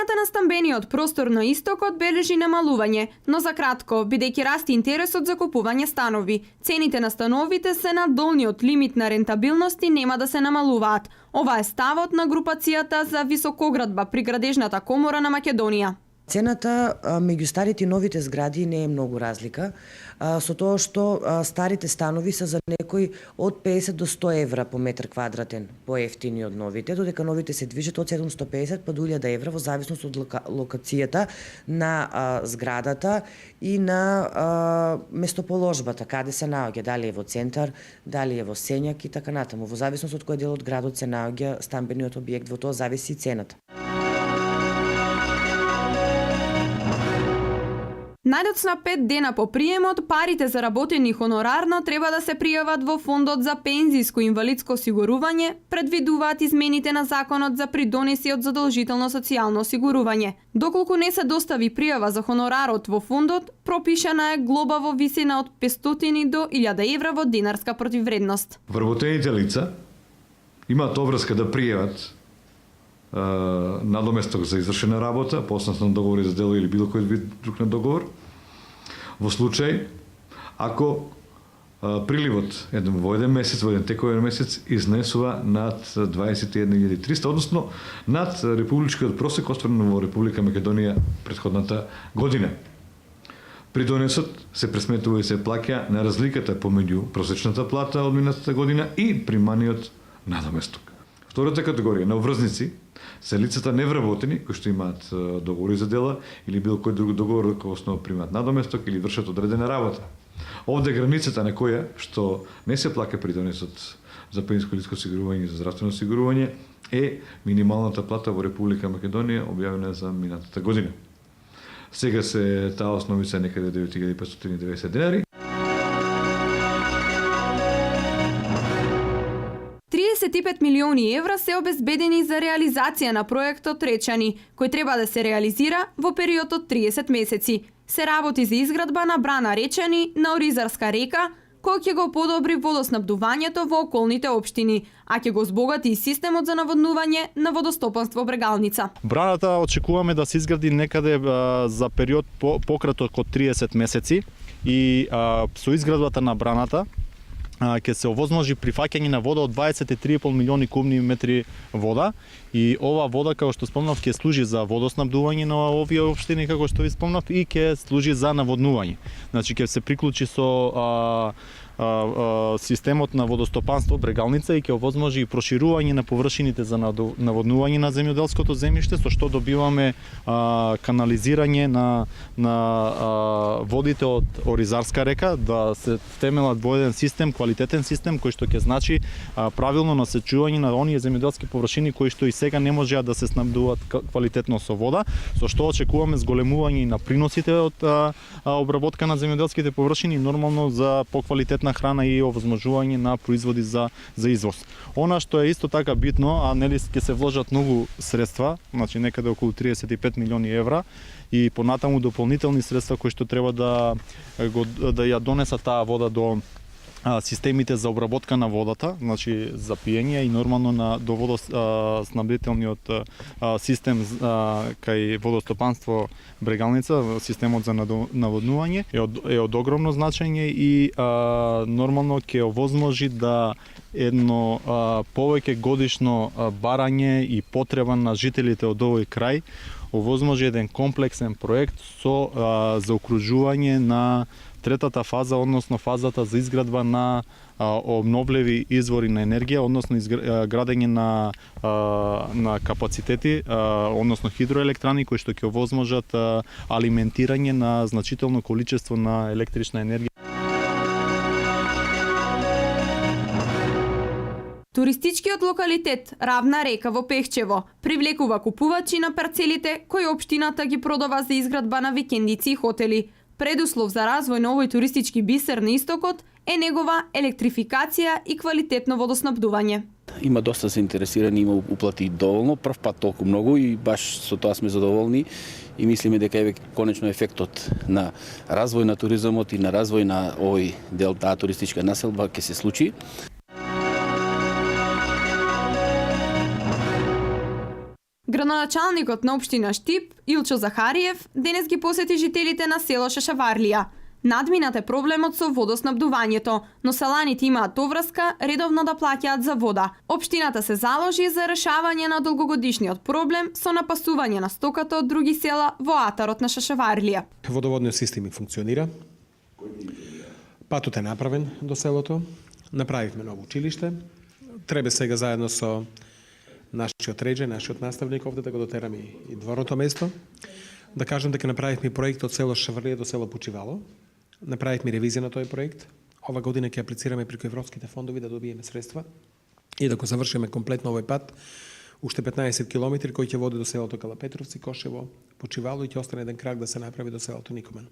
Цената на стамбениот простор на истокот бележи намалување, но за кратко, бидејќи расте интересот за купување станови. Цените на становите се на долниот лимит на рентабилност и нема да се намалуваат. Ова е ставот на групацијата за високоградба при Градежната комора на Македонија. Цената меѓу старите и новите згради не е многу разлика, со тоа што старите станови се за некои од 50 до 100 евра по метар квадратен, поевтини од новите, додека новите се движат од 750 па до 1000 евра во зависност од локацијата на зградата и на местоположбата, каде се наоѓа, дали е во центар, дали е во сењак и така натаму. Во зависност од кој дел од градот се наоѓа стамбениот објект, во тоа зависи и цената. Најдоцна 5 дена по приемот, парите заработени хонорарно треба да се пријават во Фондот за пензиско и инвалидско осигурување, предвидуваат измените на Законот за придонеси од задолжително социјално осигурување. Доколку не се достави пријава за хонорарот во фондот, пропишана е глоба во висина од 500 до 1000 евра во динарска противвредност. Вработените лица имаат обврска да пријават надоместок за извршена работа, по основа на договори за дело или било кој вид друг на договор, во случај ако приливот во еден месец, во еден тековен месец изнесува над 21.300, односно над републичкиот просек остварен во Република Македонија претходната година. Придонесот се пресметува и се плаќа на разликата помеѓу просечната плата од минатата година и приманиот надоместок. Втората категорија на обврзници се лицата невработени кои што имаат договори за дела или било кој друг договор кој основа примаат надоместок или вршат одредена работа. Овде границата на која што не се плаќа придонесот за пензиско личко осигурување и за здравствено осигурување е минималната плата во Република Македонија објавена за минатата година. Сега се таа основица некаде 9590 денари. 35 милиони евра се обезбедени за реализација на проектот Речани, кој треба да се реализира во период од 30 месеци. Се работи за изградба на брана Речани на Оризарска река, кој ќе го подобри водоснабдувањето во околните општини, а ќе го збогати и системот за наводнување на водостопанство Брегалница. Браната очекуваме да се изгради некаде за период пократок од 30 месеци и со изградбата на браната ќе се овозможи прифаќање на вода од 23,5 милиони кубни метри вода и ова вода, како што спомнав, ќе служи за водоснабдување на овие општини, како што ви спомнав, и ќе служи за наводнување. Значи ќе се приклучи со системот на водостопанство Брегалница и ќе овозможи и проширување на површините за наводнување на земјоделското земјиште, со што добиваме канализирање на водите од Оризарска река, да се темелат во еден систем, квалитетен систем, кој што ќе значи правилно насечување на оние земјоделски површини кои што и сега не можеа да се снабдуваат квалитетно со вода, со што очекуваме зголемување на приносите од обработка на земјоделските површини, нормално за поквалитетна храна и овозможување на производи за извоз. Она што е исто така битно, а нели ќе се вложат многу средства, значи некаде околу 35 милиони евра и понатаму дополнителни средства кои што треба да ја донесат таа вода до системите за обработка на водата, значи за пиење и нормално до водоснабдителниот систем кај водостопанство Брегалница, системот за наводнување е од огромно значење и нормално ќе овозможи да едно повеќе годишно барање и потреба на жителите од овој крај овозможи еден комплексен проект со заокружување на третата фаза, односно фазата за изградба на обновливи извори на енергија, односно градење на капацитети, односно хидроелектрани кои што ќе овозможат алиментирање на значително количество на електрична енергија. Туристичкиот локалитет Равна река во Пехчево привлекува купувачи на парцелите кои општината ги продава за изградба на викендици и хотели. Предуслов за развој на овој туристички бисер на истокот е негова електрификација и квалитетно водоснабдување. Има доста заинтересирани, има уплати доволно, прв пат толку многу и баш со тоа сме задоволни и мислиме дека е конечно ефектот на развој на туризмот и на развој на овој дел таа туристичка населба ќе се случи. Градоначалникот на општина Штип, Илчо Захариев, денес ги посети жителите на село Шашаварлија. Надминат е проблемот со водоснабдувањето, но селаните имаат доврска редовно да плаќаат за вода. Општината се заложи за решавање на долгогодишниот проблем со напасување на стоката од други села во атарот на Шашаварлија. Водоводниот систем функционира. Патот е направен до селото. Направивме ново училиште. Треба сега заедно со нашиот реđe, нашиот наставник овде да го дотераме и дворното место. Да кажем дека направивме проект од село Шаварлија до село Пучивало. Направивме ревизија на тој проект. Ова година ќе аплицираме преку европските фондови да добиеме средства и да го завршиме комплетно овој пат. Уште 15 километри кој ќе води до селото Калапетровци, Кошево, Пучивало и ќе остане еден крак да се направи до селото Никомен.